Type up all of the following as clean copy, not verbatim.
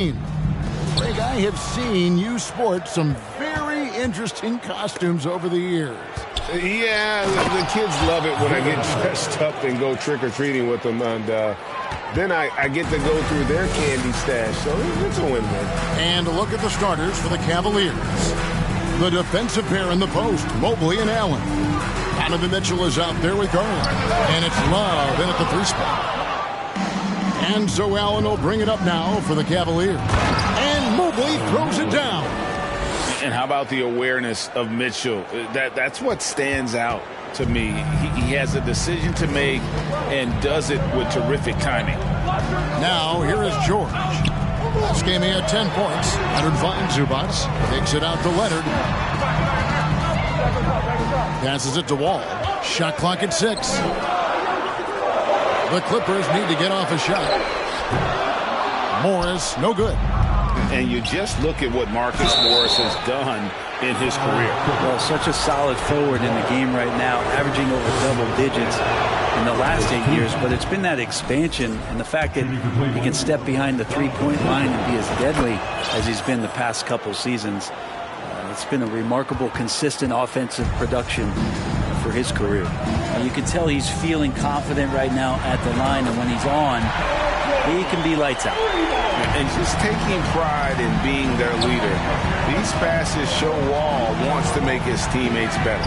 Greg, I have seen you sport some very interesting costumes over the years. Yeah, the kids love it when I get dressed up and go trick-or-treating with them. And then I get to go through their candy stash, so it's a win-win. And a look at the starters for the Cavaliers. The defensive pair in the post, Mobley and Allen. Donovan Mitchell is out there with Garland. And it's Love in at the 3 spot. And so Allen will bring it up now for the Cavaliers. And Mobley throws it down. And how about the awareness of Mitchell? That's what stands out to me. He has a decision to make and does it with terrific timing. Now here is George. Last game he had 10 points. Leonard finds Zubac. Takes it out to Leonard. Passes it to Wall. Shot clock at 6. The Clippers need to get off a shot. Morris, no good. And you just look at what Marcus Morris has done in his career. Well, such a solid forward in the game right now, averaging over double digits in the last 8 years. But it's been that expansion and the fact that he can step behind the three-point line and be as deadly as he's been the past couple seasons. It's been a remarkable, consistent offensive production for his career. And you can tell he's feeling confident right now at the line, and when he's on, he can be lights out. And just taking pride in being their leader. These passes show Wall wants to make his teammates better.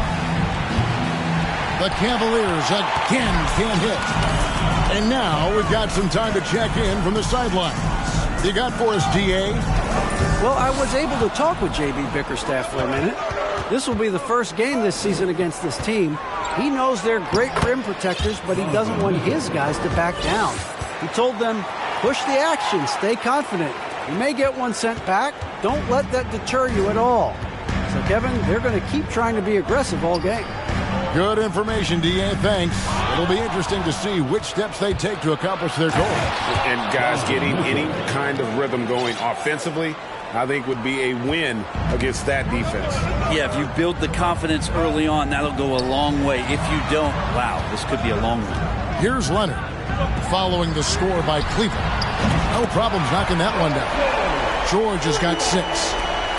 The Cavaliers again can't hit. And now we've got some time to check in from the sidelines. You got for us, D.A.? Well, I was able to talk with J.B. Bickerstaff for a minute. This will be the first game this season against this team. He knows they're great rim protectors, but he doesn't want his guys to back down. He told them, push the action, stay confident. You may get one sent back. Don't let that deter you at all. So, Kevin, they're going to keep trying to be aggressive all game. Good information, D.A. Thanks. It'll be interesting to see which steps they take to accomplish their goal. And guys, getting any kind of rhythm going offensively, I think would be a win against that defense. Yeah, if you build the confidence early on, that'll go a long way. If you don't, wow, this could be a long one. Here's Leonard, following the score by Cleveland. No problems knocking that one down. George has got 6.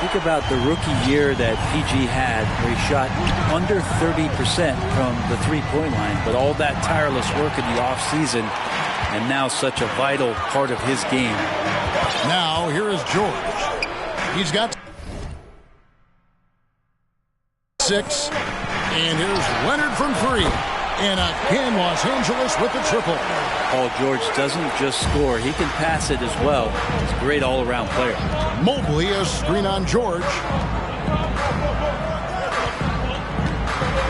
Think about the rookie year that PG had, where he shot under 30% from the three-point line, but all that tireless work in the offseason, and now such a vital part of his game. Now, here is George. He's got 6. And here's Leonard from 3. And again, Los Angeles with the triple. Paul George doesn't just score. He can pass it as well. He's a great all-around player. Mobley, a screen on George.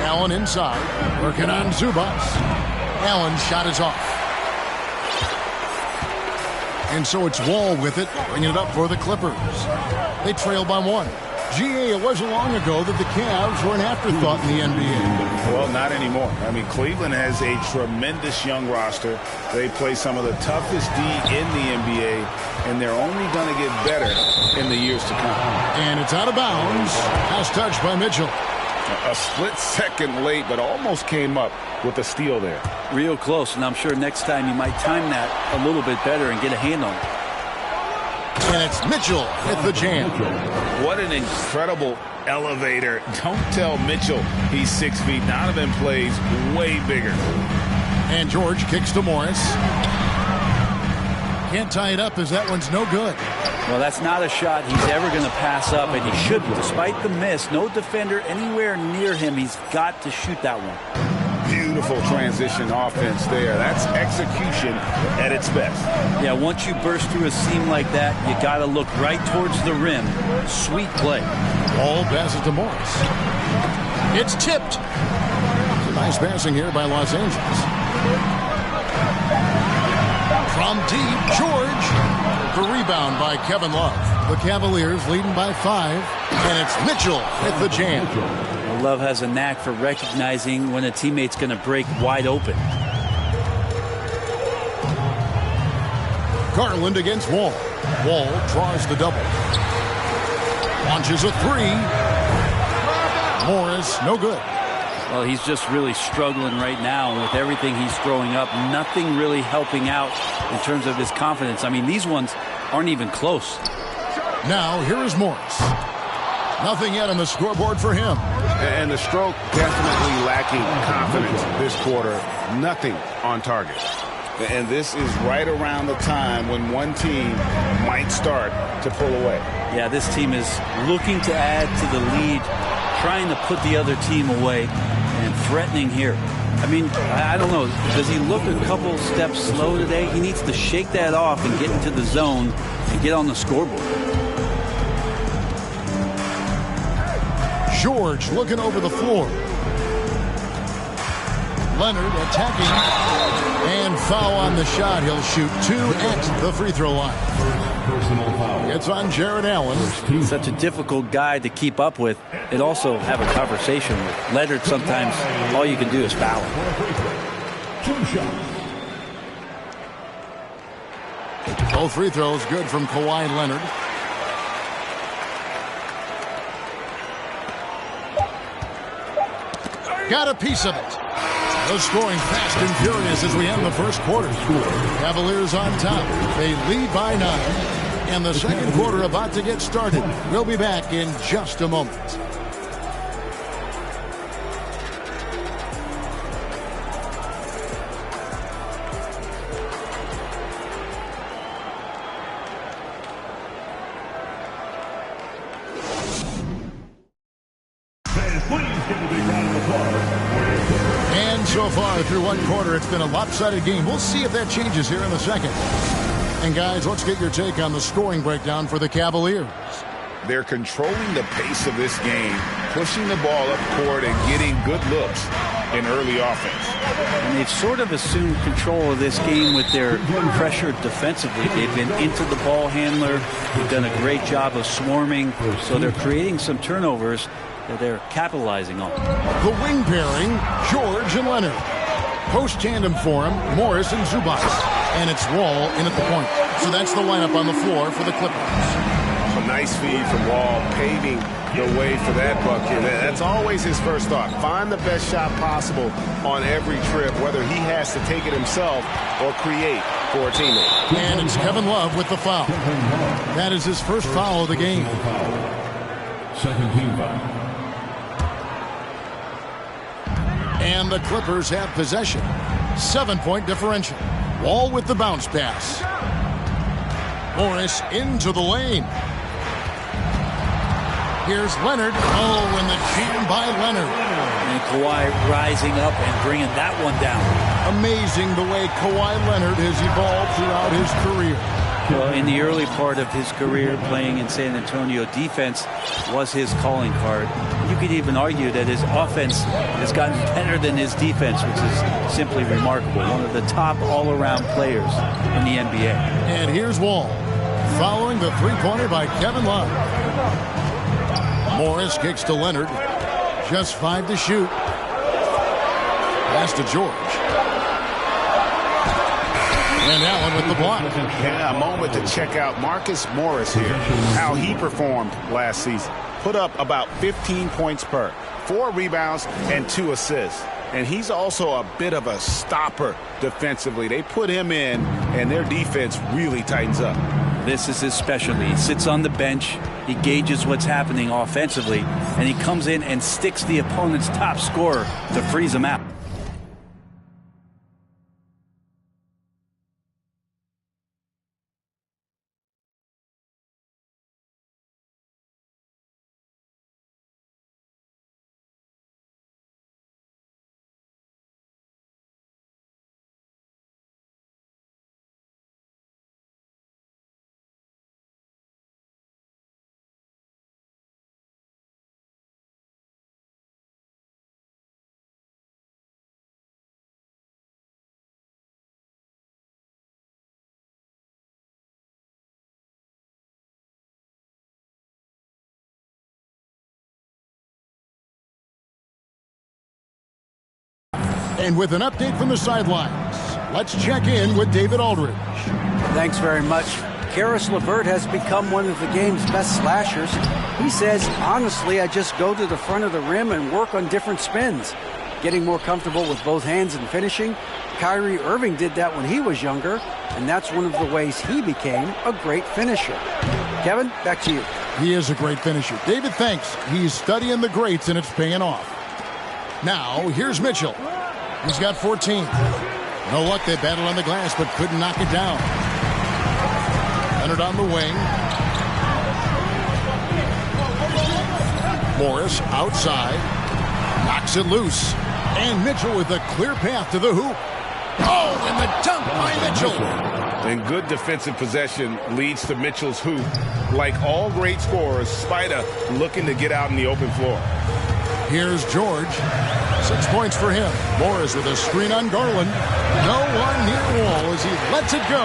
Allen inside. Working on Zubac. Allen's shot is off. And so it's Wall with it, bringing it up for the Clippers. They trail by 1. G.A., it wasn't long ago that the Cavs were an afterthought in the NBA. Well, not anymore. I mean, Cleveland has a tremendous young roster. They play some of the toughest D in the NBA, and they're only going to get better in the years to come. And it's out of bounds. Pass touched by Mitchell. A split second late, but almost came up with a steal there. Real close, and I'm sure next time you might time that a little bit better and get a hand on it. And it's Mitchell with the jam. What an incredible elevator. Don't tell Mitchell he's 6 feet. Donovan plays way bigger. And George kicks to Morris. Can't tie it up as that one's no good. Well, that's not a shot he's ever going to pass up, and he shouldn't. Despite the miss, no defender anywhere near him. He's got to shoot that one. Beautiful transition offense there. That's execution at its best. Yeah, once you burst through a seam like that, you got to look right towards the rim. Sweet play. Ball passes to Morris. It's tipped. Nice passing here by Los Angeles. From deep, George. The rebound by Kevin Love. The Cavaliers leading by 5. And it's Mitchell with the jam. Love has a knack for recognizing when a teammate's going to break wide open. Garland against Wall. Wall draws the double. Launches a 3. Morris, no good. Well, he's just really struggling right now, and with everything he's throwing up, nothing really helping out in terms of his confidence. I mean, these ones, aren't even close. Now, here is Morris. Nothing yet on the scoreboard for him. And the stroke definitely lacking confidence this quarter. Nothing on target. And this is right around the time when one team might start to pull away. Yeah, this team is looking to add to the lead, trying to put the other team away, and threatening here. I mean, I don't know. Does he look a couple steps slow today? He needs to shake that off and get into the zone and get on the scoreboard. George looking over the floor. Leonard attacking. And foul on the shot. He'll shoot 2 at the free throw line. It's on Jared Allen. Such a difficult guy to keep up with. And also have a conversation with. Leonard, sometimes all you can do is foul him. Both free throws good from Kawhi Leonard. Got a piece of it. The scoring fast and furious as we end the first quarter. Cavaliers on top. They lead by 9. And the second quarter about to get started. We'll be back in just a moment. So far through one quarter, it's been a lopsided game. We'll see if that changes here in the second. And guys, let's get your take on the scoring breakdown for the Cavaliers. They're controlling the pace of this game, pushing the ball up court and getting good looks in early offense. And they've sort of assumed control of this game with their pressure defensively. They've been into the ball handler. They've done a great job of swarming. So they're creating some turnovers that they're capitalizing on. The wing pairing, George and Leonard. Post tandem for him, Morris and Zubac. And it's Wall in at the point. So that's the lineup on the floor for the Clippers. A nice feed from Wall, paving the way for that bucket. That's always his first thought. Find the best shot possible on every trip, whether he has to take it himself or create for a teammate. And it's Kevin Love with the foul. That is his first foul of the game. Second team foul. And the Clippers have possession. 7-point differential. Wall with the bounce pass. Morris into the lane. Here's Leonard. Oh, and the jam by Leonard. And Kawhi rising up and bringing that one down. Amazing the way Kawhi Leonard has evolved throughout his career. Well, in the early part of his career playing in San Antonio, defense was his calling card. You could even argue that his offense has gotten better than his defense, which is simply remarkable. One of the top all-around players in the NBA. And here's Wall, following the three-pointer by Kevin Love. Morris kicks to Leonard. Just 5 to shoot. Pass to George. And Allen with the block. Yeah, a moment to check out Marcus Morris here. How he performed last season. Put up about 15 points per, 4 rebounds, and 2 assists. And he's also a bit of a stopper defensively. They put him in, and their defense really tightens up. This is his specialty. He sits on the bench, he gauges what's happening offensively, and he comes in and sticks the opponent's top scorer to freeze him out. And with an update from the sidelines, let's check in with David Aldridge. Thanks very much. Karis LeVert has become one of the game's best slashers. He says, honestly, I just go to the front of the rim and work on different spins. Getting more comfortable with both hands and finishing. Kyrie Irving did that when he was younger, and that's one of the ways he became a great finisher. Kevin, back to you. He is a great finisher. David thinks he's studying the greats, and it's paying off. Now, here's Mitchell. He's got 14. No luck. They battled on the glass, but couldn't knock it down. Leonard on the wing. Morris outside. Knocks it loose. And Mitchell with a clear path to the hoop. Oh, and the dunk by Mitchell. And good defensive possession leads to Mitchell's hoop. Like all great scorers, Spida looking to get out in the open floor. Here's George. 6 points for him. Morris with a screen on Garland. No one near wall as he lets it go.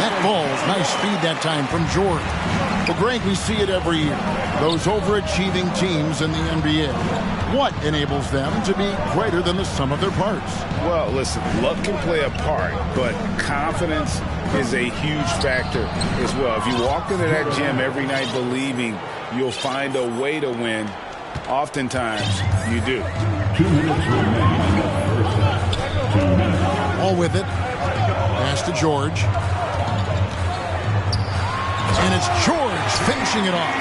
That ball's nice speed that time from George. Well, Greg, we see it every year. Those overachieving teams in the NBA. What enables them to be greater than the sum of their parts? Well, listen, luck can play a part, but confidence is a huge factor as well. If you walk into that gym every night believing you'll find a way to win, oftentimes you do. 2 minutes remaining in the first half. 2 minutes. All with it. Pass to George. And it's George finishing it off.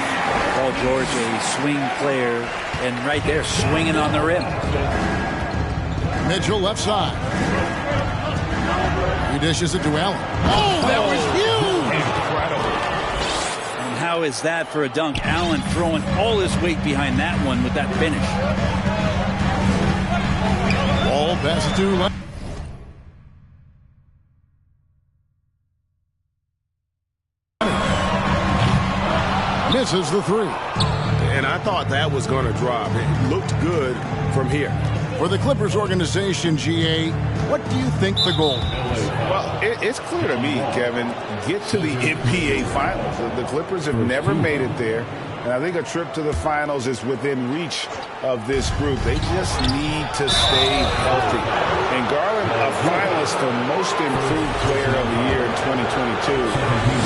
Paul George, a swing player, and right there swinging on the rim. Mitchell left side. He dishes it to Allen. Oh, that was huge! Incredible. And how is that for a dunk? Allen throwing all his weight behind that one with that finish. Ball passes to Leonard. Misses the three. And I thought that was going to drop. It looked good from here. For the Clippers organization, GA, what do you think the goal is? Well, it's clear to me, Kevin, get to the NBA Finals. The Clippers have never made it there, and I think a trip to the Finals is within reach of this group. They just need to stay healthy. And Garland, a finalist for Most Improved Player of the Year in 2022,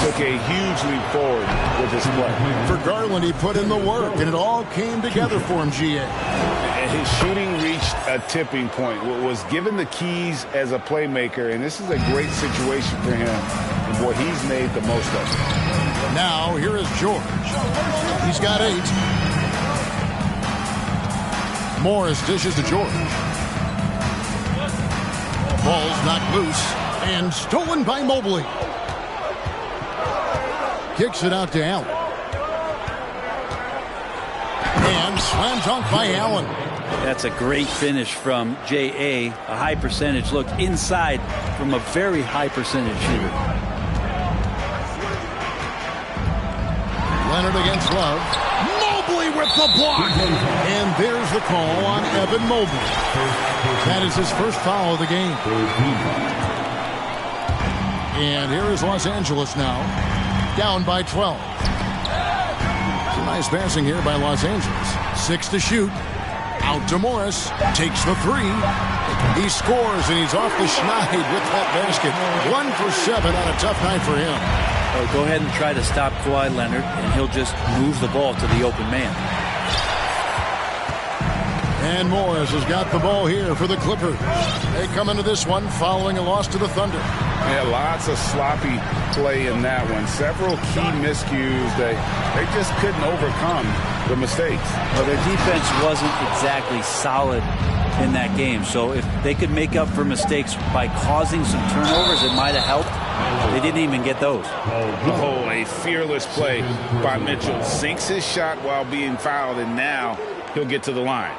took a huge leap forward with his play. For Garland, he put in the work, and it all came together for him, GA. And his shooting reached a tipping point, was given the keys as a playmaker, and this is a great situation for him, and boy, he's made the most of it. Now, here is George. He's got 8. Morris dishes to George. Ball's knocked loose and stolen by Mobley. Kicks it out to Allen. And slam dunk by Allen. That's a great finish from J.A. A high percentage look inside from a very high percentage shooter. Leonard against Love. Mobley with the block. And there's the call on Evan Mobley. That is his first foul of the game. And here is Los Angeles now. Down by 12. Some nice passing here by Los Angeles. 6 to shoot. Out to Morris. Takes the 3. He scores, and he's off the schneid with that basket. 1 for 7 on a tough night for him. Oh, go ahead and try to stop Kawhi Leonard, and he'll just move the ball to the open man. And Morris has got the ball here for the Clippers. They come into this one following a loss to the Thunder. Yeah, lots of sloppy play in that one. Several key miscues. They just couldn't overcome the mistakes. Well, their defense wasn't exactly solid in that game. So if they could make up for mistakes by causing some turnovers, it might have helped. They didn't even get those. Oh, a fearless play by Mitchell. Sinks his shot while being fouled, and now he'll get to the line.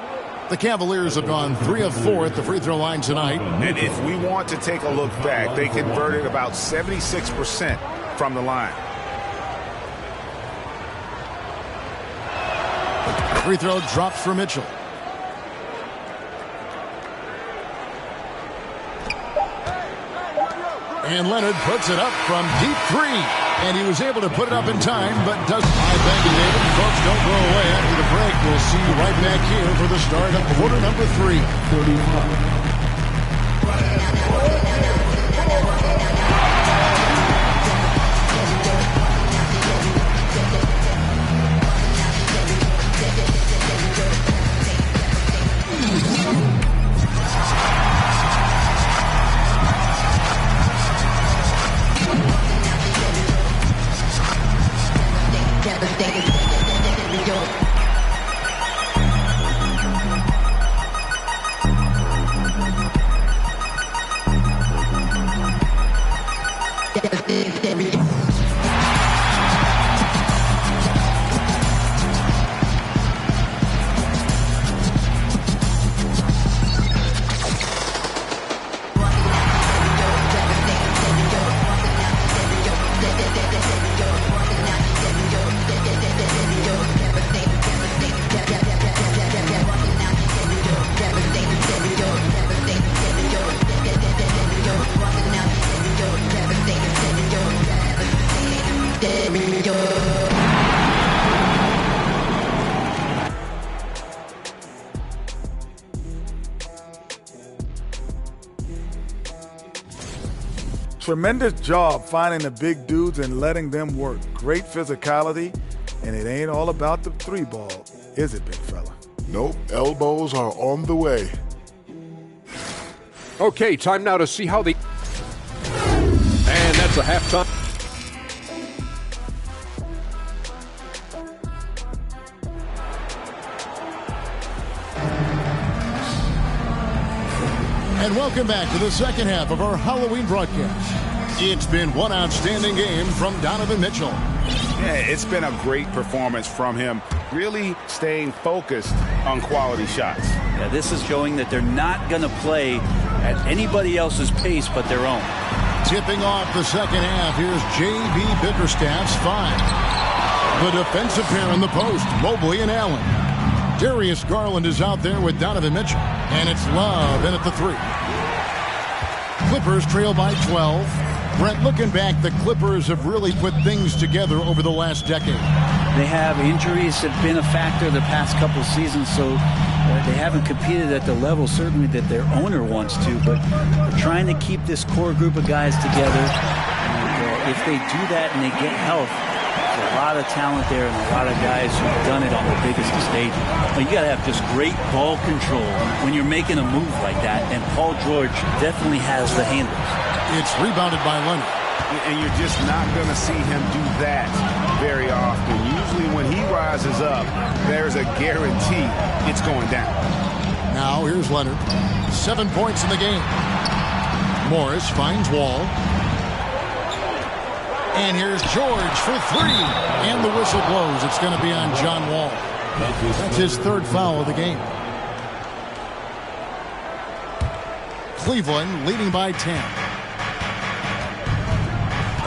The Cavaliers have gone 3 of 4 at the free throw line tonight. And if we want to take a look back, they converted about 76% from the line. Free throw drops for Mitchell. And Leonard puts it up from deep 3. And he was able to put it up in time, but doesn't. Thank you, David. Folks, don't go away after the break. We'll see you right back here for the start of quarter number 3. 35. Tremendous job finding the big dudes and letting them work. Great physicality, and it ain't all about the three ball, is it, big fella? Nope, elbows are on the way. Okay, time now to see how the... And that's a halftime. And welcome back to the second half of our Halloween broadcast. It's been one outstanding game from Donovan Mitchell. Yeah, it's been a great performance from him, really staying focused on quality shots. Yeah, this is showing that they're not going to play at anybody else's pace but their own. Tipping off the second half, here's J.B. Bickerstaff's five. The defensive pair in the post, Mobley and Allen. Darius Garland is out there with Donovan Mitchell, and it's Love in at the three. Clippers trail by 12. Brent, looking back, the Clippers have really put things together over the last decade. They have injuries have been a factor the past couple seasons, so they haven't competed at the level certainly that their owner wants to, but they're trying to keep this core group of guys together. And if they do that and they get health, there's a lot of talent there and a lot of guys who've done it on the biggest stage. Well, you got to have just great ball control when you're making a move like that, and Paul George definitely has the handles. It's rebounded by Leonard. And you're just not going to see him do that very often. Usually when he rises up, there's a guarantee it's going down. Now here's Leonard. 7 points in the game. Morris finds Wall. And here's George for three. And the whistle blows. It's going to be on John Wall. That's his third foul of the game. Cleveland leading by 10.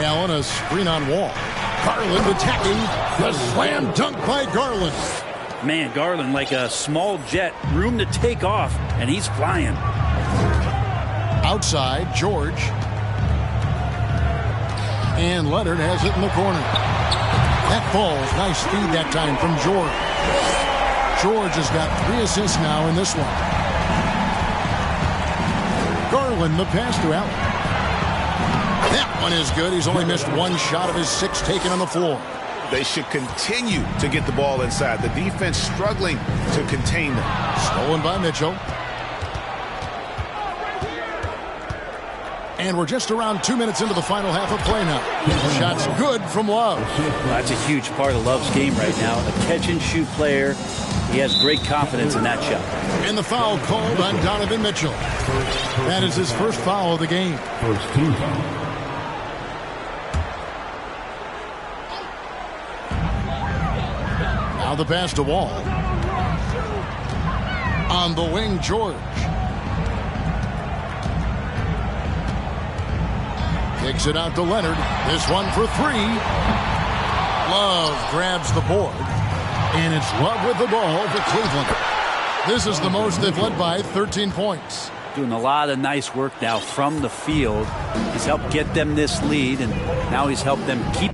Allen, a screen on Wall. Garland attacking. The slam dunk by Garland. Man, Garland like a small jet. Room to take off, and he's flying. Outside, George. And Leonard has it in the corner. That falls. Nice feed that time from George. George has got 3 assists now in this one. Garland, the pass to Allen. That one is good. He's only missed one shot of his 6 taken on the floor. They should continue to get the ball inside. The defense struggling to contain them. Stolen by Mitchell. And we're just around 2 minutes into the final half of play now. Shot's good from Love. Well, that's a huge part of Love's game right now. A catch-and-shoot player. He has great confidence in that shot. And the foul called on Donovan Mitchell. That is his first foul of the game. First team foul. Now the pass to Wall. On the wing, George. Kicks it out to Leonard. This one for three. Love grabs the board. And it's Love with the ball for Cleveland. This is the most they've led by, 13 points. Doing a lot of nice work now from the field. He's helped get them this lead, and now he's helped them keep.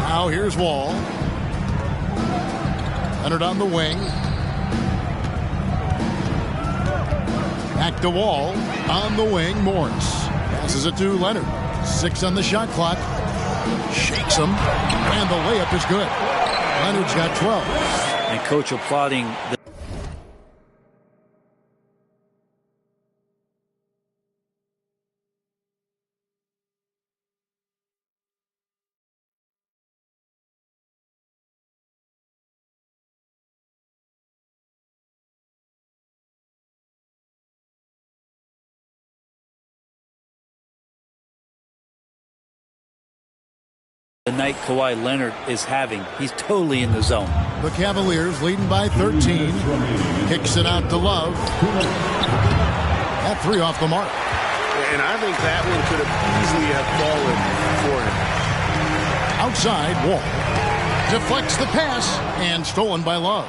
Now here's Wall. Leonard on the wing. Back to Wall. On the wing, Morris. Passes it to Leonard. 6 on the shot clock. Shakes him. And the layup is good. Leonard's got 12. And coach applauding the night Kawhi Leonard is having. He's totally in the zone. The Cavaliers leading by 13. Kicks it out to Love. That 3 off the mark. And I think that one could have easily have fallen for him. Outside, Wall. Deflects the pass and stolen by Love.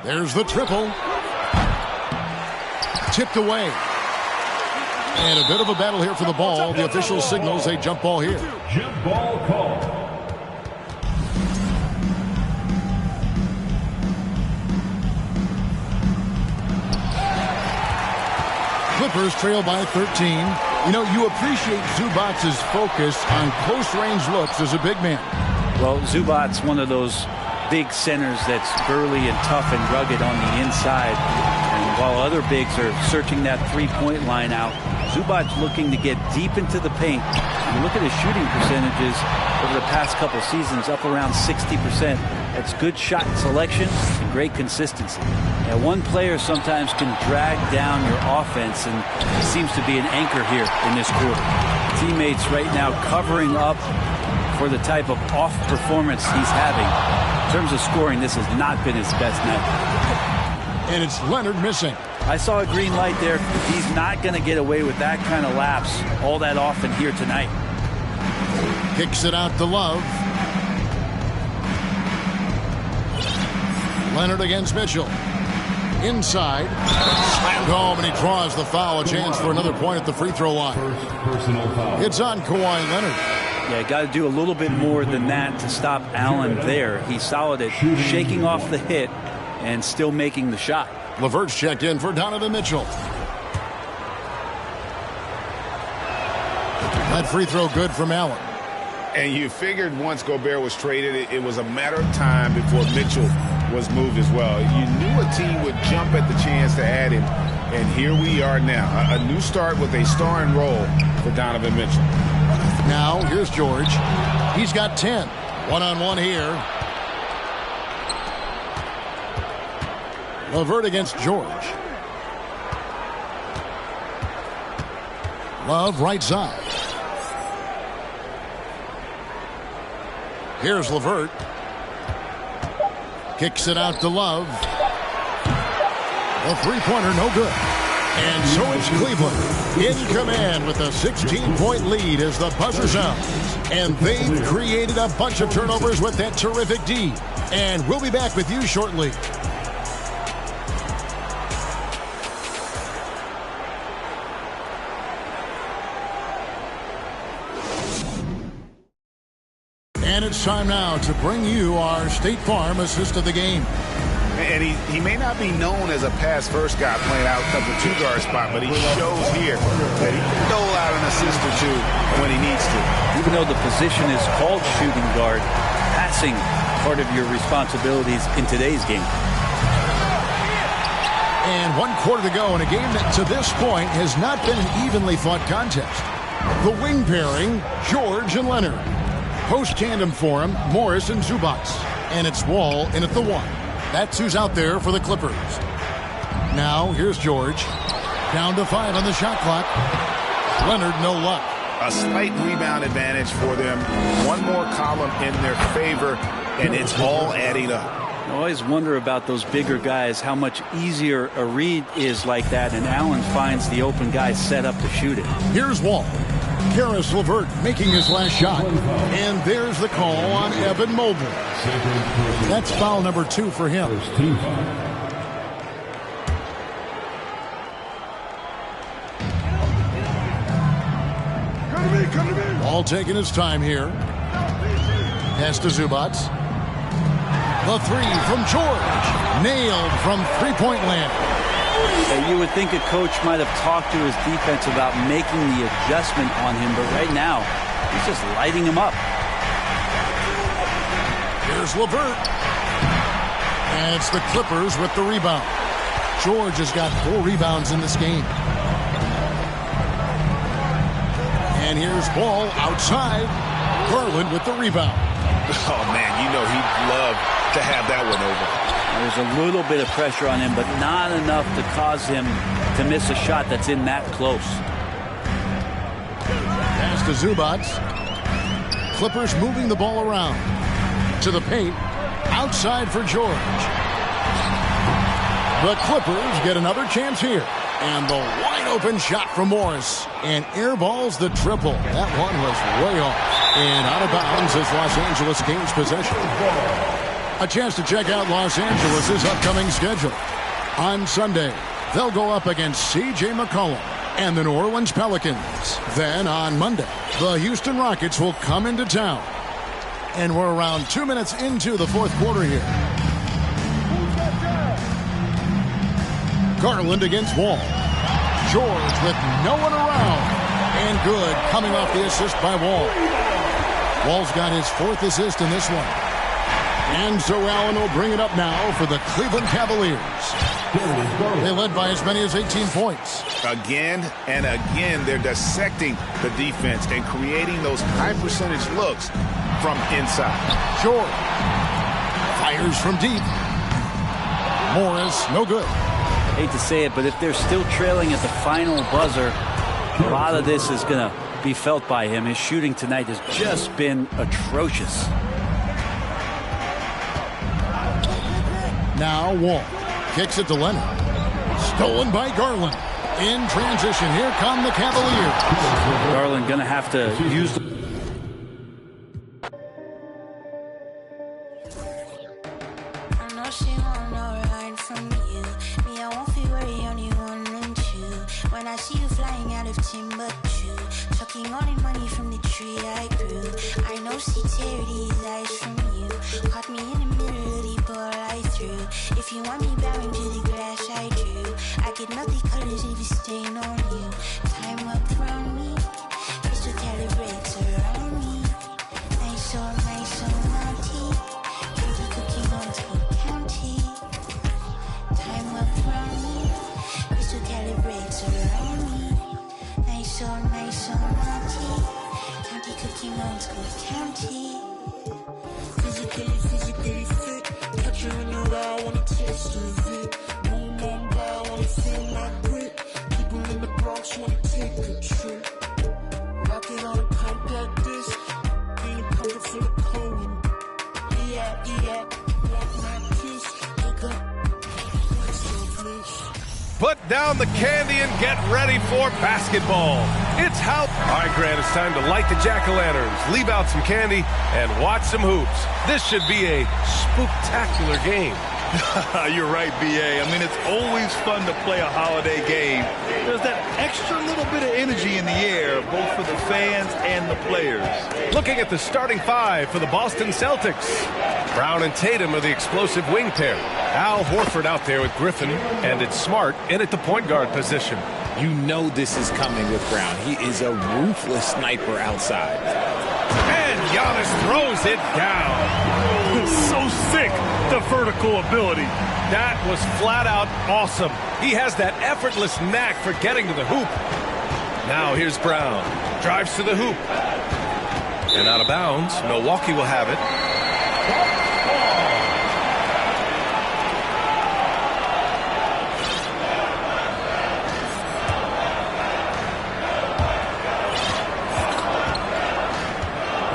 There's the triple. Tipped away. And a bit of a battle here for the ball. The official signals a jump ball here. Jump ball call. Clippers trail by 13. You know, you appreciate Zubac's focus on close-range looks as a big man. Well, Zubac's one of those big centers that's burly and tough and rugged on the inside. And while other bigs are searching that three-point line out, Zubac's looking to get deep into the paint. You look at his shooting percentages over the past couple seasons, up around 60%. That's good shot selection and great consistency. Now, one player sometimes can drag down your offense, and he seems to be an anchor here in this quarter. Teammates right now covering up for the type of off performance he's having. In terms of scoring, this has not been his best night. And it's Leonard missing. I saw a green light there. He's not going to get away with that kind of lapse all that often here tonight. Kicks it out to Love. Leonard against Mitchell. Inside. Slammed home, and he draws the foul. A chance for another point at the free throw line. First personal foul. It's on Kawhi Leonard. Yeah, got to do a little bit more than that to stop Allen there. He's solid at shaking off the hit and still making the shot. LeVert's checked in for Donovan Mitchell. That free throw good from Allen. And you figured once Gobert was traded, it was a matter of time before Mitchell was moved as well. You knew a team would jump at the chance to add him, and here we are now. A new start with a starring role for Donovan Mitchell. Now, here's George. He's got 10. One-on-one here. LeVert against George. Love right side. Here's LeVert. Kicks it out to Love. A three-pointer, no good. And so it's Cleveland in command with a 16-point lead as the buzzer sounds. And they've created a bunch of turnovers with that terrific D. And we'll be back with you shortly. And it's time now to bring you our State Farm assist of the game. And he may not be known as a pass-first guy playing out of the two-guard spot, but he shows here that he can dole out an assist or two when he needs to. Even though the position is called shooting guard, passing part of your responsibilities in today's game. And 1 quarter to go in a game that to this point has not been an evenly fought contest. The wing pairing, George and Leonard. Post tandem for him, Morris and Zubac. And it's Wall in at the 1. That's who's out there for the Clippers. Now, here's George. Down to 5 on the shot clock. Leonard, no luck. A slight rebound advantage for them. One more column in their favor, and it's all adding up. I always wonder about those bigger guys, how much easier a read is like that, and Allen finds the open guy set up to shoot it. Here's Wall. Caris LeVert making his last shot. And there's the call on Evan Mobley. That's foul number 2 for him. Team foul. Come to me. All taking his time here. Pass to Zubac. The three from George. Nailed from three-point land. You would think a coach might have talked to his defense about making the adjustment on him, but right now, he's just lighting him up. Here's LeVert. And it's the Clippers with the rebound. George has got 4 rebounds in this game. And here's Ball outside. Garland with the rebound. Oh, man, you know he'd love to have that one over. There's a little bit of pressure on him, but not enough to cause him to miss a shot that's in that close. Pass to Zubac. Clippers moving the ball around. To the paint. Outside for George. The Clippers get another chance here. And the wide-open shot from Morris. And airballs the triple. That one was way off. And out of bounds as Los Angeles gains possession. A chance to check out Los Angeles' upcoming schedule. On Sunday, they'll go up against C.J. McCollum and the New Orleans Pelicans. Then on Monday, the Houston Rockets will come into town. And we're around 2 minutes into the fourth quarter here. Garland against Wall. George with no one around. And good, coming off the assist by Wall. Wall's got his 4th assist in this one. And so Allen will bring it up now for the Cleveland Cavaliers. They led by as many as 18 points. Again and again, they're dissecting the defense and creating those high-percentage looks from inside. George fires from deep. Morris, no good. Hate to say it, but if they're still trailing at the final buzzer, a lot of this is going to be felt by him. His shooting tonight has just been atrocious. Now Wall kicks it to Leonard. Stolen by Garland. In transition, here come the Cavaliers. Garland going to have to use the... When I see you flying out of Timbuktu, sucking all the money from the tree I grew. I know see Terry's eyes from you. Caught me in the middle of the ball I threw. If you want me bowing to the grass I drew, I get nothing colors if you stain on you. Time up around me, crystal calibrates around me. Nice so naughty. Candy cooking on Cook County. Time up around me, crystal calibrates around me. Nice so naughty. County cooking on Cook County. Physically fit. Catch you in the raw, wanna taste of it. Boom on by, wanna feel my grit. People in the Bronx wanna take a trip. Rock it on a compact disc. In a pocket full of cold. Yeah. Walk my kiss. Wake up. Put down the candy and get ready for basketball. It's All right, Grant, it's time to light the jack-o'-lanterns, leave out some candy, and watch some hoops. This should be a spooktacular game. You're right, B.A. I mean, it's always fun to play a holiday game. There's that extra little bit of energy in the air, both for the fans and the players. Looking at the starting 5 for the Boston Celtics. Brown and Tatum are the explosive wing pair. Al Horford out there with Griffin, and it's Smart in at the point guard position. You know this is coming with Brown. He is a ruthless sniper outside. And Giannis throws it down. So sick, the vertical ability. That was flat out awesome. He has that effortless knack for getting to the hoop. Now here's Brown. Drives to the hoop. And out of bounds. Milwaukee will have it.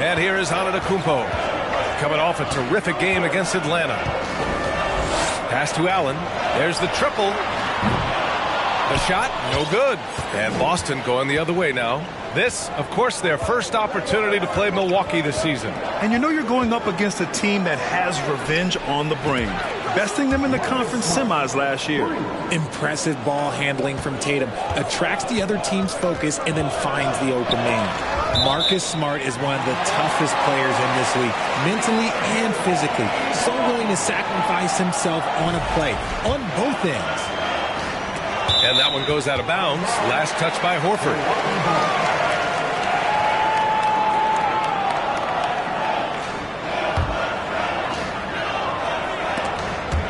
And here is Antetokounmpo, coming off a terrific game against Atlanta. Pass to Allen. There's the triple. The shot, no good. And Boston going the other way now. This, of course, their first opportunity to play Milwaukee this season. And you know you're going up against a team that has revenge on the brain. besting them in the conference semis last year. Impressive ball handling from Tatum. Attracts the other team's focus and then finds the open man. Marcus Smart is one of the toughest players in this league, mentally and physically. So willing to sacrifice himself on a play, on both ends. And that one goes out of bounds. Last touch by Horford.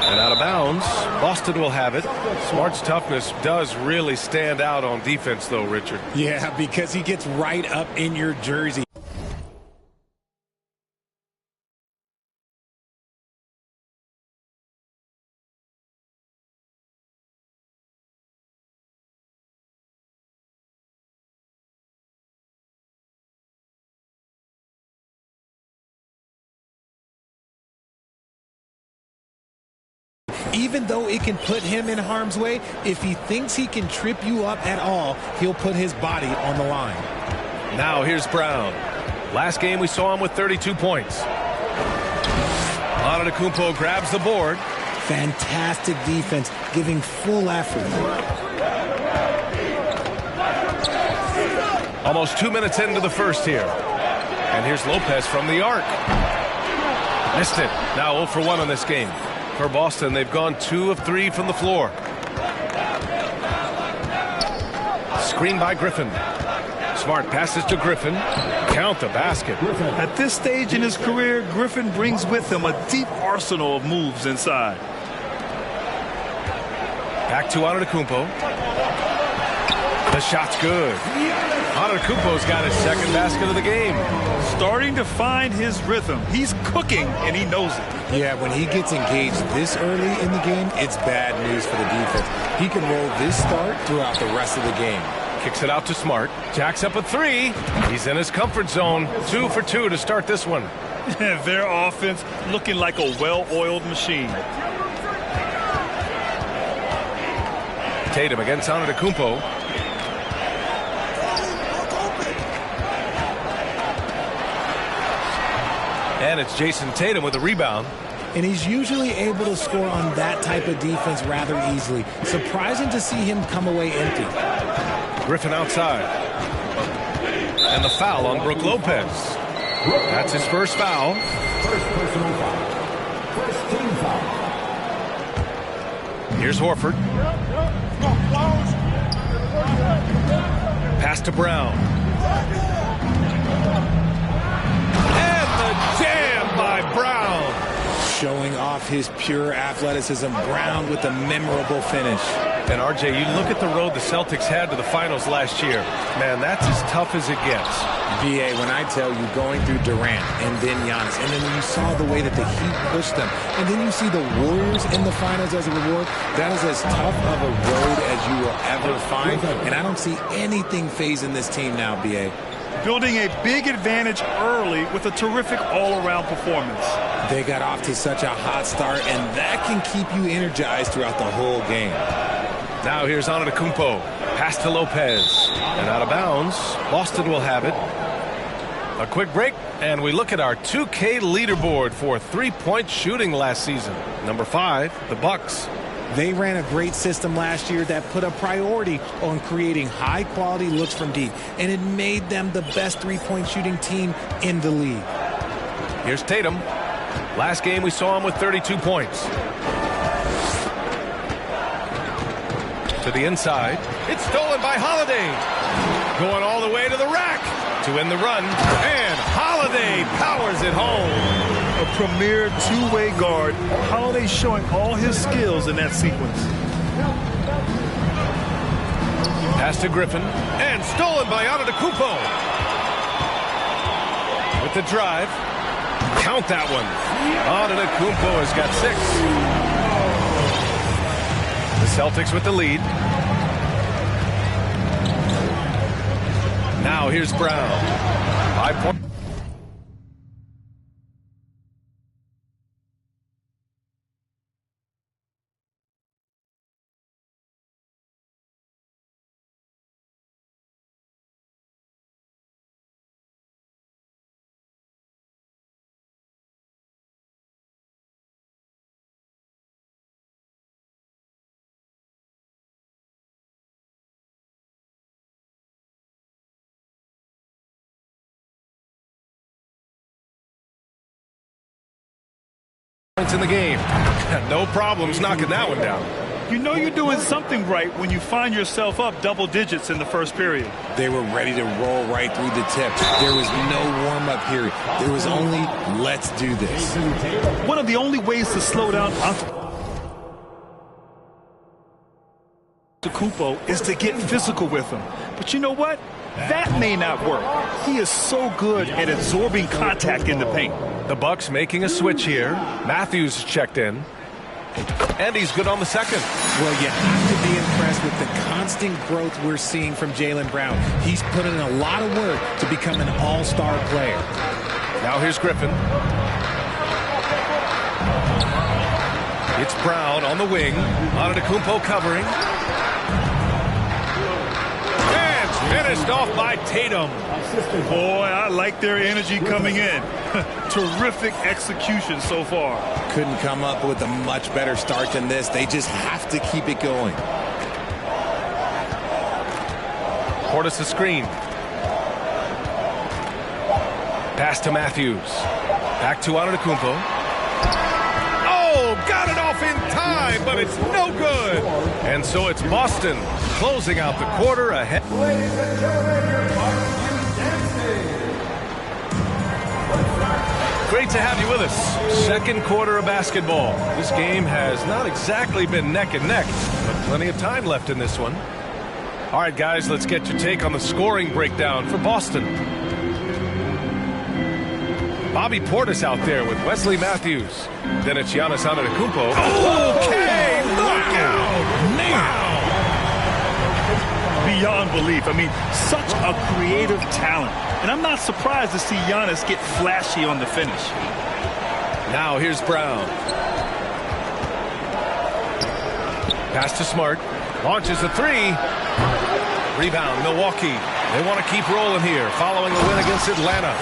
And out of bounds. Boston will have it. Smart's toughness does really stand out on defense, though, Richard. Yeah, because he gets right up in your jersey. Even though it can put him in harm's way, if he thinks he can trip you up at all, he'll put his body on the line. Now here's Brown. Last game we saw him with 32 points. Antetokounmpo grabs the board. Fantastic defense, giving full effort. Almost 2 minutes into the first here. And here's Lopez from the arc. Missed it. Now 0 for 1 on this game. For Boston, they've gone 2 of 3 from the floor. Screen by Griffin. Smart passes to Griffin. Count the basket. At this stage in his career, Griffin brings with him a deep arsenal of moves inside. Back to Antetokounmpo. The shot's good. Antetokounmpo's got his second basket of the game. Starting to find his rhythm. He's cooking, and he knows it. Yeah, when he gets engaged this early in the game, it's bad news for the defense. He can roll this start throughout the rest of the game. Kicks it out to Smart. Jacks up a 3. He's in his comfort zone. 2 for 2 to start this one. Their offense looking like a well-oiled machine. Tatum against Antetokounmpo. And it's Jason Tatum with a rebound. And he's usually able to score on that type of defense rather easily. Surprising to see him come away empty. Griffin outside. And the foul on Brook Lopez. That's his first foul. First personal foul. First team foul. Here's Horford. Pass to Brown. And the jam by Brown. Showing off his pure athleticism. Brown with a memorable finish. And RJ, you look at the road the Celtics had to the finals last year. Man, that's as tough as it gets. BA, when I tell you going through Durant and then Giannis, and then you saw the way that the Heat pushed them, and then you see the Warriors in the finals as a reward, that is as tough of a road as you will ever find. And I don't see anything phasing this team now, BA. Building a big advantage early with a terrific all-around performance. They got off to such a hot start, and that can keep you energized throughout the whole game. Now here's Antetokounmpo. Pass to Lopez. And out of bounds. Boston will have it. A quick break, and we look at our 2K leaderboard for three-point shooting last season. Number 5, the Bucks. They ran a great system last year that put a priority on creating high-quality looks from deep, and it made them the best three-point shooting team in the league. Here's Tatum. Last game we saw him with 32 points. To the inside. It's stolen by Holiday. Going all the way to the rack to win the run. And Holiday powers it home. A premier two-way guard. Holiday showing all his skills in that sequence. Pass to Griffin. And stolen by Antetokounmpo. With the drive. Count that one. Antetokounmpo has got 6. The Celtics with the lead. Now here's Brown. 5 points. points in the game. No problems knocking that one down. You know you're doing something right when you find yourself up double digits in the first period. They were ready to roll right through the tip. There was no warm-up period. There was only, let's do this. One of the only ways to slow down Antetokounmpo is to get physical with him. But you know what? That may not work. He is so good at absorbing contact in the paint. The Bucks making a switch here. Matthews checked in. And he's good on the second. Well, you have to be impressed with the constant growth we're seeing from Jaylen Brown. He's put in a lot of work to become an all-star player. Now here's Griffin. It's Brown on the wing. Antetokounmpo covering. And finished off by Tatum. Boy, I like their energy coming in. Terrific execution so far. Couldn't come up with a much better start than this. They just have to keep it going. Portis a screen. Pass to Matthews. Back to Antetokounmpo. Oh, got it off in time, but it's no good. And so it's Boston closing out the quarter ahead. Ladies and gentlemen, your Great to have you with us. Second quarter of basketball. This game has not exactly been neck and neck, but plenty of time left in this one. All right, guys, let's get your take on the scoring breakdown for Boston. Bobby Portis out there with Wesley Matthews. Then it's Giannis Antetokounmpo. Okay, look out! Wow! Beyond belief. I mean, such a creative talent. And I'm not surprised to see Giannis get flashy on the finish. Now here's Brown. Pass to Smart. Launches a three. Rebound, Milwaukee. They want to keep rolling here, following a win against Atlanta.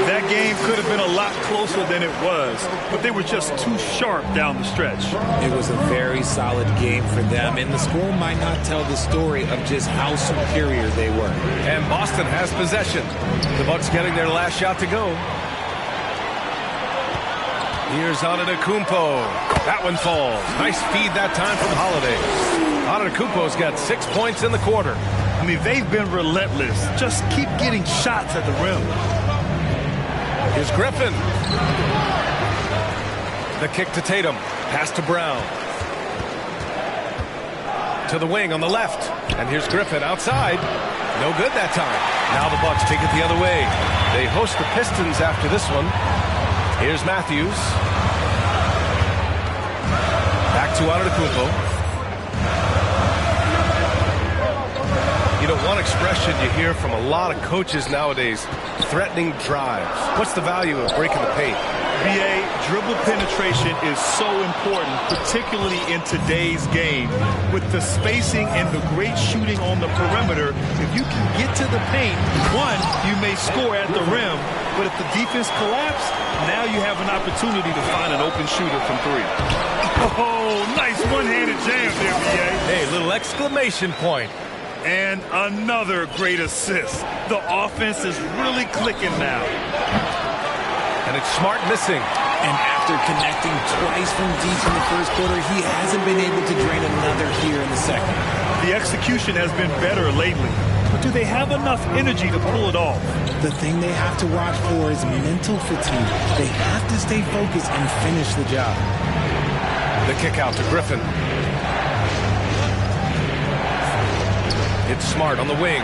That game could have been a lot closer than it was, but they were just too sharp down the stretch. It was a very solid game for them, and the score might not tell the story of just how superior they were. And Boston has possession. The Bucks getting their last shot to go. Here's Antetokounmpo. That one falls. Nice feed that time from Holiday. Antetokounmpo's got 6 points in the quarter. I mean, they've been relentless. Just keep getting shots at the rim. Here's Griffin. The kick to Tatum. Pass to Brown. To the wing on the left. And here's Griffin outside. No good that time. Now the Bucks take it the other way. They host the Pistons after this one. Here's Matthews. Back to Antetokounmpo. You know, one expression you hear from a lot of coaches nowadays, threatening drives. What's the value of breaking the paint? BA, dribble penetration is so important, particularly in today's game. With the spacing and the great shooting on the perimeter, if you can get to the paint, one, you may score at the rim, but if the defense collapses, now you have an opportunity to find an open shooter from three. Oh, nice one-handed jam there, BA. Hey, little exclamation point. And another great assist. The offense is really clicking now. And it's Smart missing. And after connecting twice from deep in the first quarter, he hasn't been able to drain another here in the second. The execution has been better lately. But do they have enough energy to pull it off? The thing they have to watch for is mental fatigue. They have to stay focused and finish the job. The kick out to Griffin. It's Smart on the wing.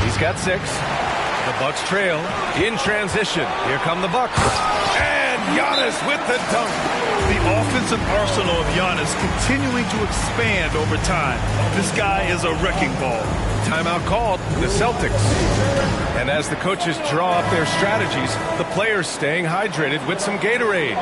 He's got 6. The Bucks trail in transition. Here come the Bucks. And Giannis with the dunk. The offensive arsenal of Giannis continuing to expand over time. This guy is a wrecking ball. Timeout called, the Celtics. And as the coaches draw up their strategies, the players staying hydrated with some Gatorade.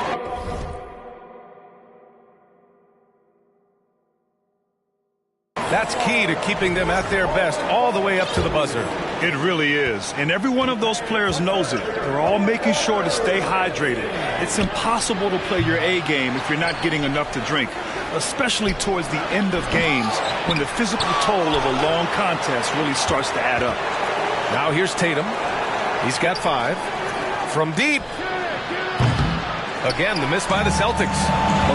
That's key to keeping them at their best all the way up to the buzzer. It really is. And every one of those players knows it. They're all making sure to stay hydrated. It's impossible to play your A game if you're not getting enough to drink, especially towards the end of games when the physical toll of a long contest really starts to add up. Now here's Tatum. He's got 5. From deep. Again, the miss by the Celtics.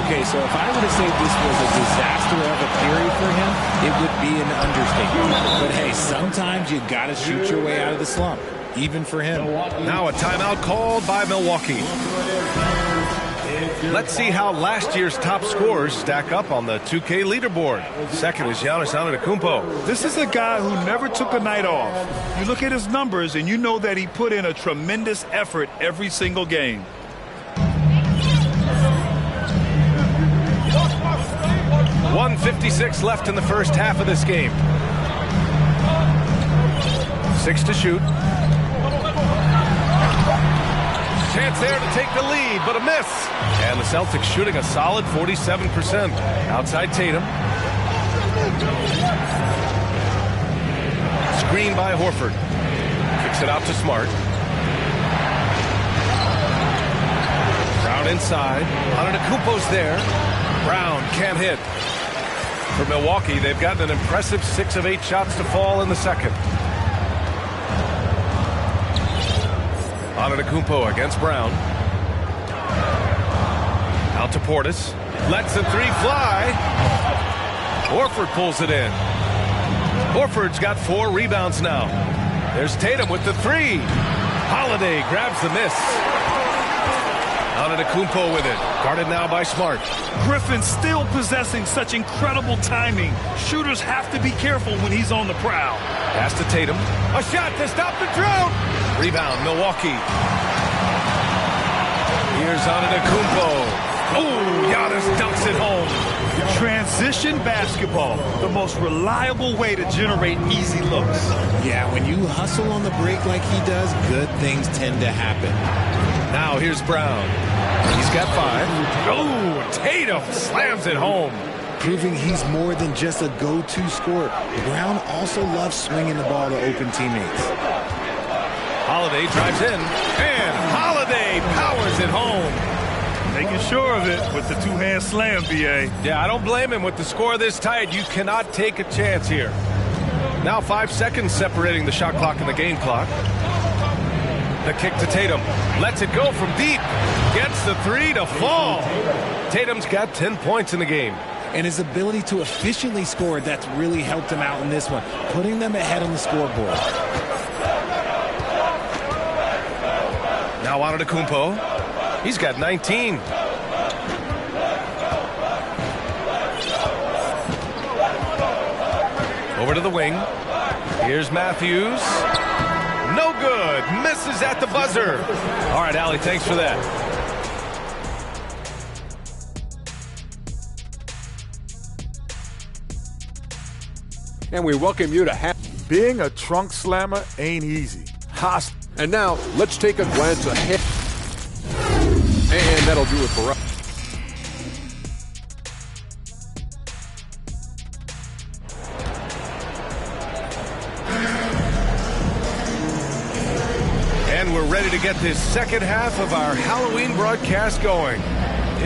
Okay, so if I were to say this was a disaster of a period for him, it would be an understatement. But hey, sometimes you got to shoot your way out of the slump, even for him. Now a timeout called by Milwaukee. Let's see how last year's top scorers stack up on the 2K leaderboard. Second is Giannis Antetokounmpo. This is a guy who never took a night off. You look at his numbers and you know that he put in a tremendous effort every single game. .156 left in the first half of this game. 6 to shoot. Chance there to take the lead, but a miss. And the Celtics shooting a solid 47%. Outside Tatum. Screen by Horford. Kicks it out to Smart. Brown inside. Antetokounmpo's there. Brown can't hit. For Milwaukee, they've gotten an impressive 6 of 8 shots to fall in the second. Antetokounmpo against Brown. Out to Portis. Lets the three fly. Horford pulls it in. Horford's got 4 rebounds now. There's Tatum with the 3. Holiday grabs the miss. Antetokounmpo with it. Guarded now by Smart. Griffin still possessing such incredible timing. Shooters have to be careful when he's on the prowl. Pass to Tatum. A shot to stop the drought. Rebound, Milwaukee. Here's Antetokounmpo. Oh, Giannis dunks it home. Transition basketball, the most reliable way to generate easy looks. Yeah, when you hustle on the break like he does, good things tend to happen. Now here's Brown. He's got 5. Oh, Tatum slams it home. Proving he's more than just a go-to scorer. Brown also loves swinging the ball to open teammates. Holiday drives in, and Holiday powers it home. Making sure of it with the 2-hand slam, B.A. Yeah, I don't blame him. With the score this tight, you cannot take a chance here. Now 5 seconds separating the shot clock and the game clock. The kick to Tatum. Lets it go from deep. Gets the 3 to fall. Tatum's got 10 points in the game. And his ability to efficiently score, that's really helped him out in this one, putting them ahead on the scoreboard. Now Antetokounmpo. He's got 19. Over to the wing. Here's Matthews. No good. Misses at the buzzer. All right, Allie, thanks for that. And we welcome you to Being a trunk slammer ain't easy. And now, let's take a glance ahead. And that'll do it for us. And we're ready to get this second half of our Halloween broadcast going.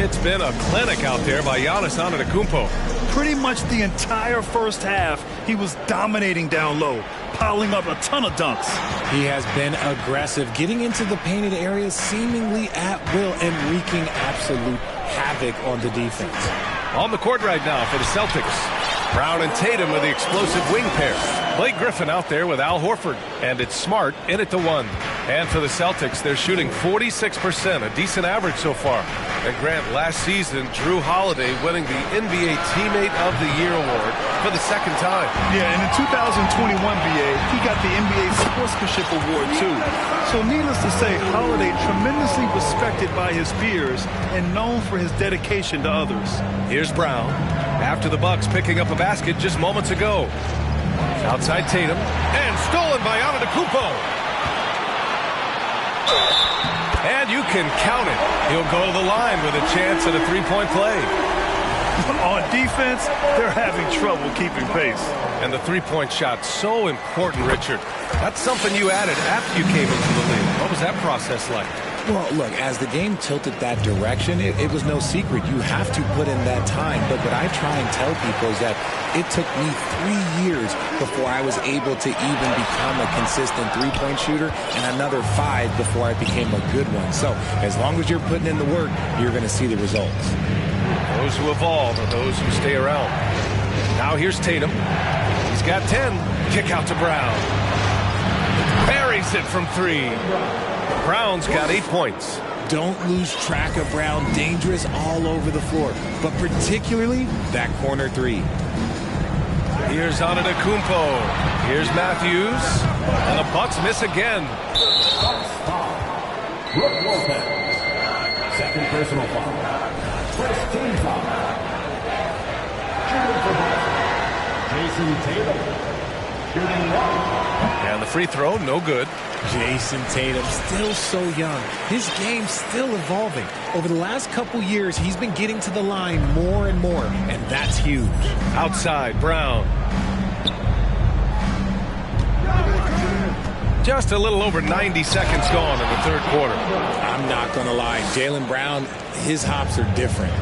It's been a clinic out there by Giannis Antetokounmpo. Pretty much the entire first half, he was dominating down low, piling up a ton of dunks. He has been aggressive, getting into the painted areas seemingly at will and wreaking absolute havoc on the defense. On the court right now for the Celtics. Brown and Tatum are the explosive wing pair. Blake Griffin out there with Al Horford. And it's Smart in it to 1. And for the Celtics, they're shooting 46%, a decent average so far. And Grant, last season, Drew Holiday winning the NBA Teammate of the Year award for the second time. Yeah, and in 2021, BA, he got the NBA Sportsmanship Award, too. So needless to say, Holiday tremendously respected by his peers and known for his dedication to others. Here's Brown. After the Bucks picking up a basket just moments ago. Outside Tatum. And stolen by Antetokounmpo. And you can count it. He'll go to the line with a chance at a three-point play. On defense, they're having trouble keeping pace. And the three-point shot, so important, Richard. That's something you added after you came into the league. What was that process like? Well, look, as the game tilted that direction, it was no secret. You have to put in that time. But what I try and tell people is that it took me 3 years before I was able to even become a consistent three-point shooter, and another 5 before I became a good one. So as long as you're putting in the work, you're going to see the results. Those who evolve are those who stay around. Now here's Tatum. He's got 10. Kick out to Brown. Buries it from 3. Brown's got 8 points. Don't lose track of Brown. Dangerous all over the floor, but particularly that corner 3. Here's Antetokounmpo. Here's Matthews. And the Bucks miss again. Brook Lopez. Second personal foul. First team foul. Shooting for Boston, Jason Tatum. Shooting 1. And the free throw, no good. Jason Tatum, still so young. His game's still evolving. Over the last couple years, he's been getting to the line more and more, and that's huge. Outside, Brown. Just a little over 90 seconds gone in the third quarter. I'm not going to lie. Jaylen Brown, his hops are different.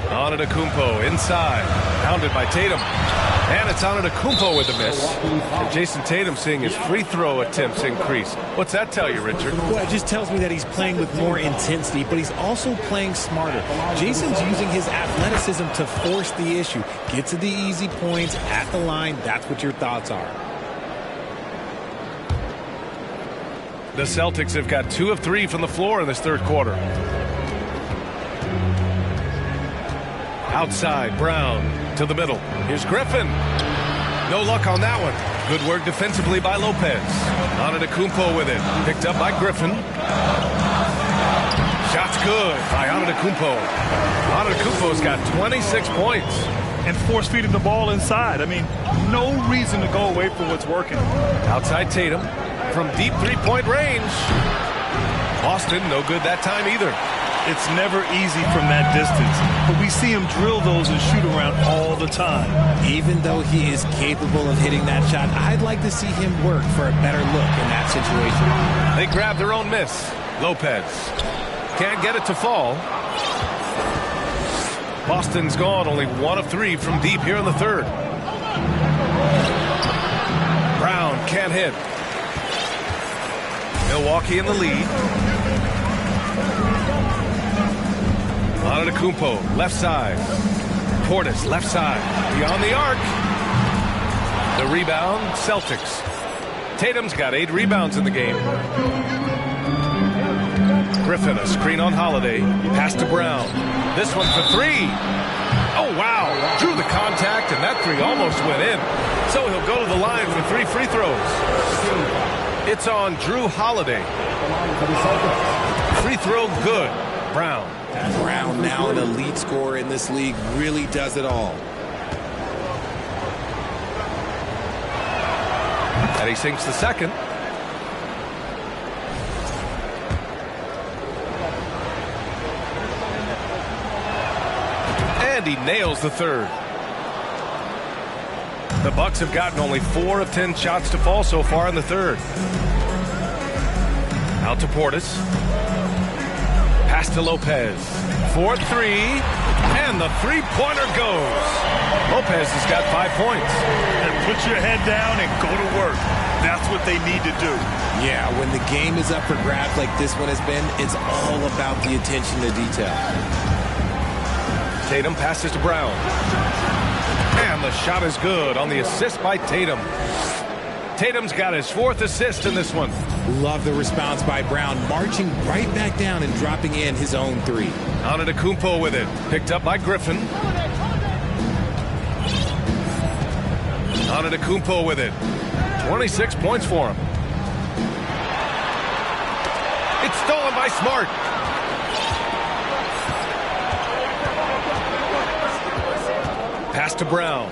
Antetokounmpo inside. Pounded by Tatum. And it's Antetokounmpo with the miss. And Jason Tatum seeing his free throw attempts increase. What's that tell you, Richard? Well, it just tells me that he's playing with more intensity, but he's also playing smarter. Jason's using his athleticism to force the issue. Get to the easy points at the line. That's what your thoughts are. The Celtics have got 2 of 3 from the floor in this third quarter. Outside, Brown to the middle. Here's Griffin. No luck on that one. Good work defensively by Lopez. Antetokounmpo with it. Picked up by Griffin. Shot's good by Antetokounmpo. Antetokounmpo's got 26 points. And force-feeding the ball inside. I mean, no reason to go away from what's working. Outside Tatum from deep three-point range. Boston, no good that time either. It's never easy from that distance, but we see him drill those and shoot around all the time. Even though he is capable of hitting that shot, I'd like to see him work for a better look in that situation. They grab their own miss. Lopez can't get it to fall. Boston's gone only 1 of 3 from deep here in the third. Brown can't hit. Milwaukee in the lead. Antetokounmpo, left side. Portis, left side. Beyond the arc. The rebound, Celtics. Tatum's got 8 rebounds in the game. Griffin, a screen on Holiday. Pass to Brown. This one for 3. Oh, wow. Drew the contact, and that 3 almost went in. So he'll go to the line for 3 free throws. It's on Drew Holiday. Free throw good. Brown. Brown, now an elite scorer in this league, really does it all. And he sinks the second. And he nails the third. The Bucks have gotten only 4 of 10 shots to fall so far in the third. Out to Portis. Pass to Lopez. 4-3. And the three-pointer goes. Lopez has got 5 points. And put your head down and go to work. That's what they need to do. Yeah, when the game is up for grabs like this one has been, it's all about the attention to detail. Tatum passes to Brown. And the shot is good on the assist by Tatum. Tatum's got his 4th assist in this one. Love the response by Brown, marching right back down and dropping in his own 3. Antetokounmpo with it. Picked up by Griffin. Antetokounmpo with it. 26 points for him. It's stolen by Smart. Pass to Brown.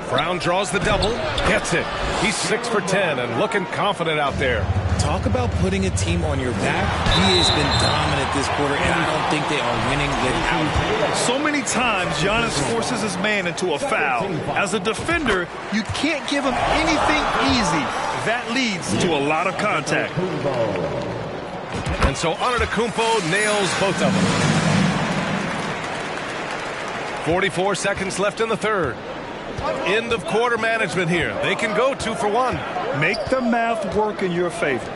Brown draws the double, gets it. He's 6 for 10 and looking confident out there. Talk about putting a team on your back. He has been dominant this quarter, and I don't think they are winning without. So many times, Giannis forces his man into a foul. As a defender, you can't give him anything easy. That leads to a lot of contact. And so Antetokounmpo nails both of them. 44 seconds left in the third. End of quarter management here. They can go 2 for 1. Make the math work in your favor.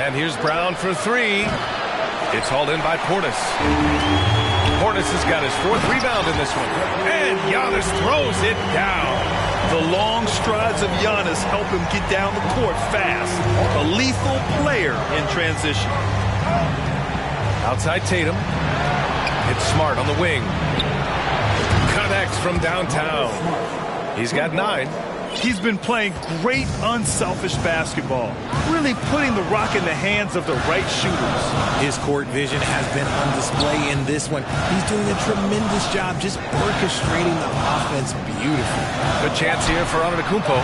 And here's Brown for 3. It's hauled in by Portis. Portis has got his 4th rebound in this one. And Giannis throws it down. The long strides of Giannis help him get down the court fast. A lethal player in transition. Outside Tatum. It's Smart on the wing. Connects from downtown. He's got 9. He's been playing great unselfish basketball, really putting the rock in the hands of the right shooters. His court vision has been on display in this one. He's doing a tremendous job just orchestrating the offense beautifully. Good chance here for Antetokounmpo.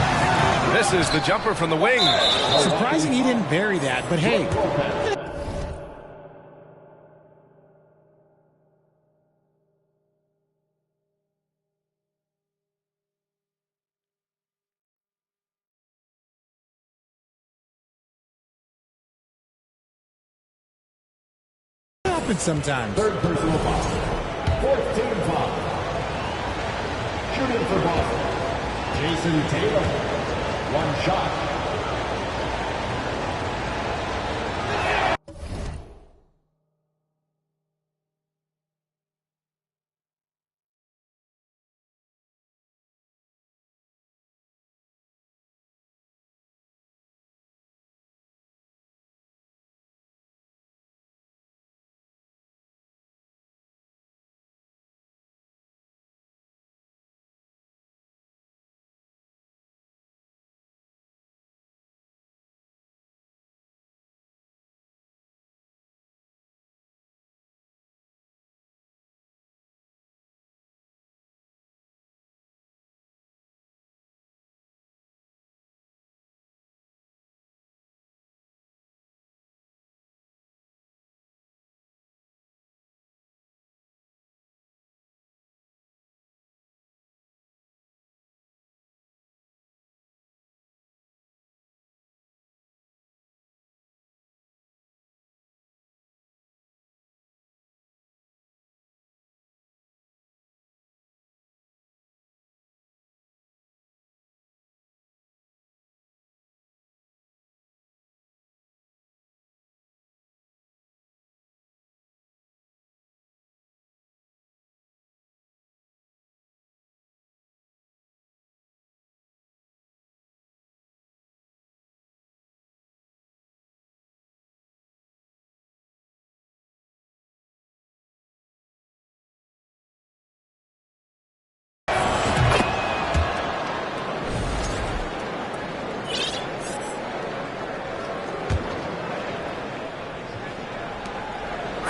This is the jumper from the wing. Surprising he didn't bury that, but hey. Sometimes. Third personal foul. 4th team foul. Shooting for Boston, Jason Tatum. 1 shot.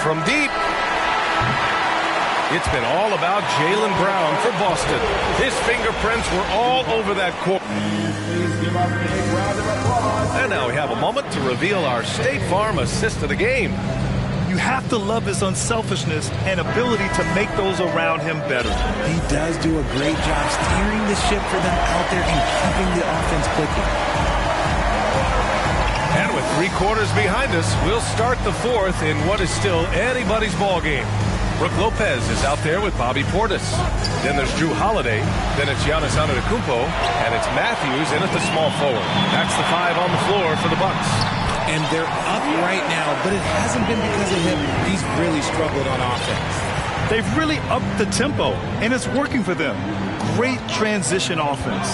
From deep. It's been all about Jaylen Brown for Boston. His fingerprints were all over that court. And now we have a moment to reveal our State Farm assist of the game. You have to love his unselfishness and ability to make those around him better. He does do a great job steering the ship for them out there and keeping the offense clicking. And with 3 quarters behind us, we'll start the 4th in what is still anybody's ball game. Brook Lopez is out there with Bobby Portis. Then there's Drew Holiday. Then it's Giannis Antetokounmpo. And it's Matthews in at the small forward. That's the 5 on the floor for the Bucks. And they're up right now, but it hasn't been because of him. He's really struggled on offense. They've really upped the tempo, and it's working for them. Great transition offense.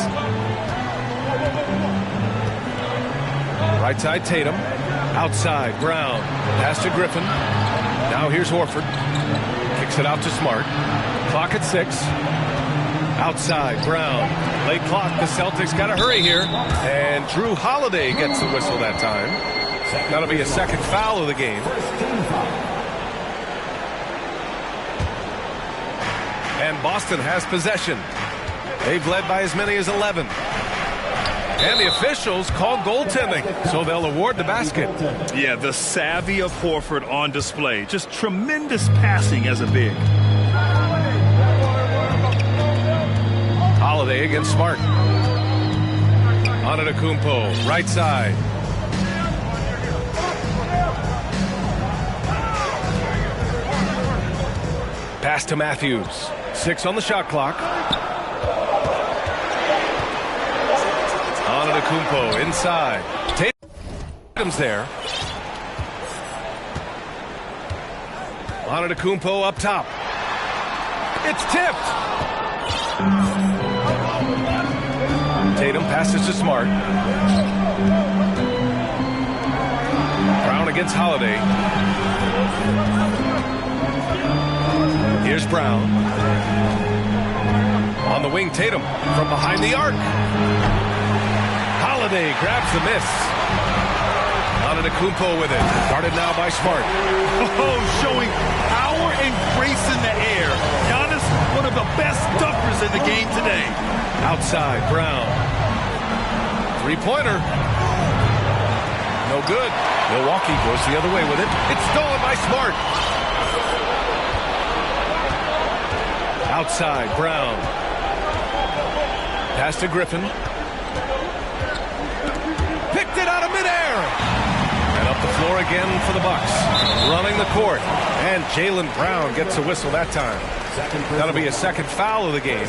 Right side Tatum. Outside Brown. Pass to Griffin. Now here's Horford. Kicks it out to Smart. Clock at 6. Outside Brown. Late clock. The Celtics got to hurry here. And Drew Holiday gets the whistle that time. That'll be a second foul of the game. And Boston has possession. They've led by as many as 11. And the officials call goaltending, so they'll award the basket. Yeah, the savvy of Horford on display. Just tremendous passing as a big. Holiday against Smart. Antetokounmpo, right side. Pass to Matthews. 6 on the shot clock. Antetokounmpo inside. Tatum's there. Antetokounmpo up top. It's tipped. Tatum passes to Smart. Brown against Holiday. Here's Brown. On the wing, Tatum from behind the arc. Holiday grabs the miss. Antetokounmpo with it. Guarded now by Smart. Oh, showing power and grace in the air. Giannis, one of the best dunkers in the game today. Outside, Brown. Three-pointer. No good. Milwaukee goes the other way with it. It's stolen by Smart. Outside, Brown. Pass to Griffin. Picked it out of midair. And up the floor again for the Bucks. Running the court. And Jaylen Brown gets a whistle that time. That'll be a second foul of the game.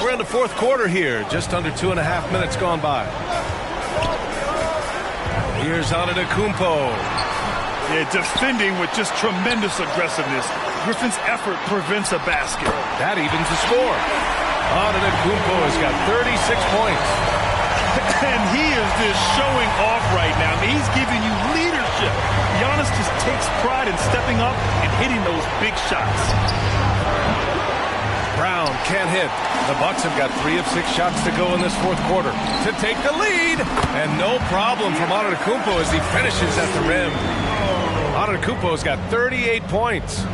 We're in the fourth quarter here. Just under 2.5 minutes gone by. Here's Antetokounmpo. Yeah, defending with just tremendous aggressiveness. Griffin's effort prevents a basket. That evens the score. Antetokounmpo has got 36 points. And he is just showing off right now. I mean, he's giving you leadership. Giannis just takes pride in stepping up and hitting those big shots. Brown can't hit. The Bucks have got 3 of 6 shots to go in this fourth quarter to take the lead. And no problem from Antetokounmpo as he finishes at the rim. Antetokounmpo's got 38 points.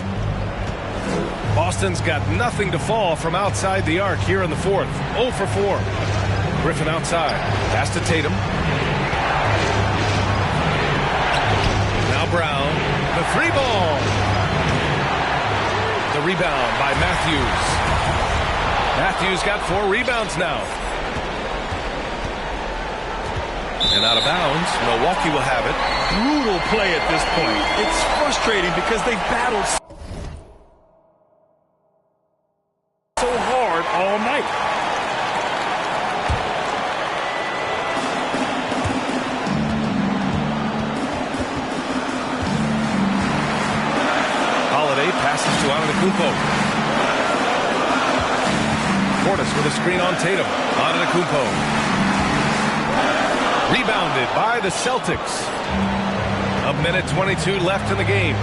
Boston's got nothing to fall from outside the arc here in the fourth. 0 for 4. Griffin outside. Pass to Tatum. Now Brown. The 3-ball. The rebound by Matthews. Matthews got 4 rebounds now. And out of bounds, Milwaukee will have it. Brutal play at this point. It's frustrating because they've battled so hard all night. Holiday passes to Antetokounmpo. Portis with a screen on Tatum. Antetokounmpo. Rebounded by the Celtics. 1:22 left in the game.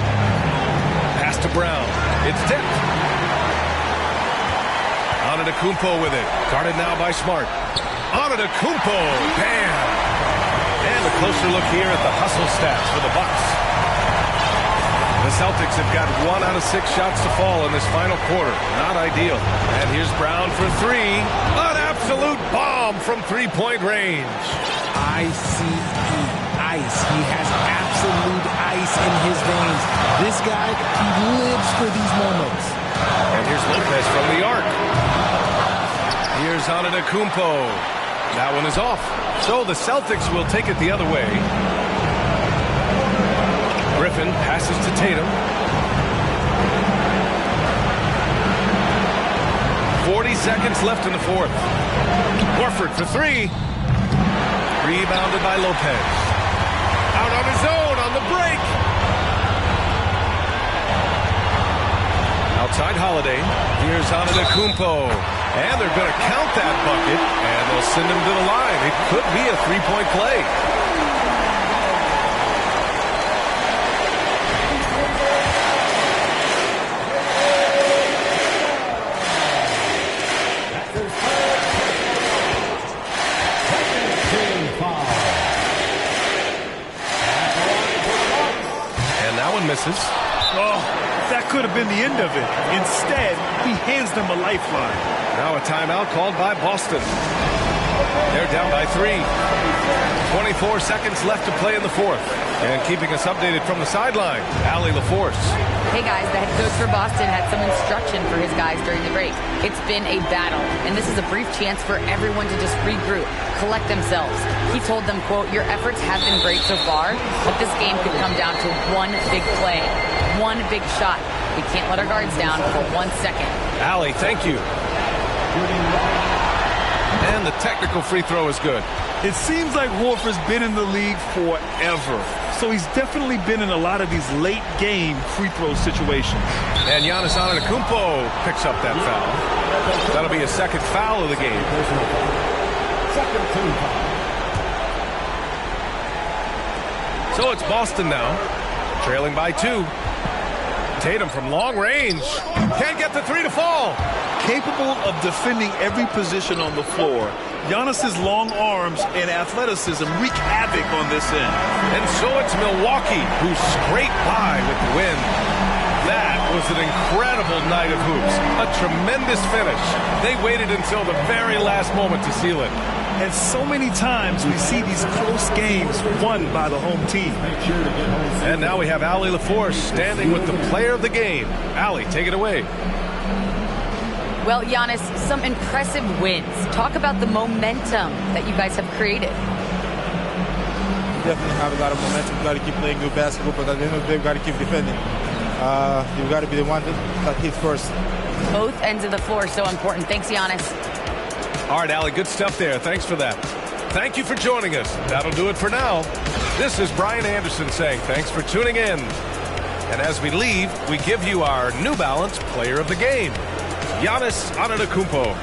Pass to Brown. It's tipped. Antetokounmpo with it. Guarded now by Smart. Antetokounmpo. Bam! And a closer look here at the hustle stats for the Bucks. The Celtics have got 1 out of 6 shots to fall in this final quarter. Not ideal. And here's Brown for 3. An absolute bomb from 3-point range. ICE. Ice. He has absolute ice in his veins. This guy, he lives for these moments. And here's Lopez from the arc. Here's Antetokounmpo. That one is off. So the Celtics will take it the other way. Griffin passes to Tatum. 40 seconds left in the fourth. Horford for 3. Rebounded by Lopez. Out on his own on the break. Outside Holiday. Here's Antetokounmpo. And they're going to count that bucket. And they'll send him to the line. It could be a 3-point play. Misses. Oh, That could have been the end of it. Instead, he hands them a lifeline. Now a timeout called by Boston. They're down by 3. 24 seconds left to play in the fourth. And keeping us updated from the sideline, Allie LaForce. Hey guys, the head coach for Boston had some instruction for his guys during the break. It's been a battle, and this is a brief chance for everyone to just regroup, collect themselves. He told them, quote, your efforts have been great so far, but this game could come down to one big play, one big shot. We can't let our guards down for 1 second. Allie, thank you. And the technical free throw is good. It seems like Horford's been in the league forever. So he's definitely been in a lot of these late game free throw situations. And Giannis Antetokounmpo picks up that foul. That'll be his second foul of the game. So it's Boston now, trailing by 2. Tatum from long range. Can't get the 3 to fall. Capable of defending every position on the floor. Giannis's long arms and athleticism wreak havoc on this end. And so it's Milwaukee who scraped by with the win. That was an incredible night of hoops. A tremendous finish. They waited until the very last moment to seal it. And so many times we see these close games won by the home team. And now we have Allie LaForce standing with the player of the game. Allie, take it away. Well, Giannis, some impressive wins. Talk about the momentum that you guys have created. Definitely have a lot of momentum. We've got to keep playing good basketball, but at the end of the day, we've got to keep defending. You've got to be the one that hits first. Both ends of the floor so important. Thanks, Giannis. All right, Allie, good stuff there. Thanks for that. Thank you for joining us. That'll do it for now. This is Brian Anderson saying thanks for tuning in. And as we leave, we give you our New Balance Player of the Game, Giannis Antetokounmpo.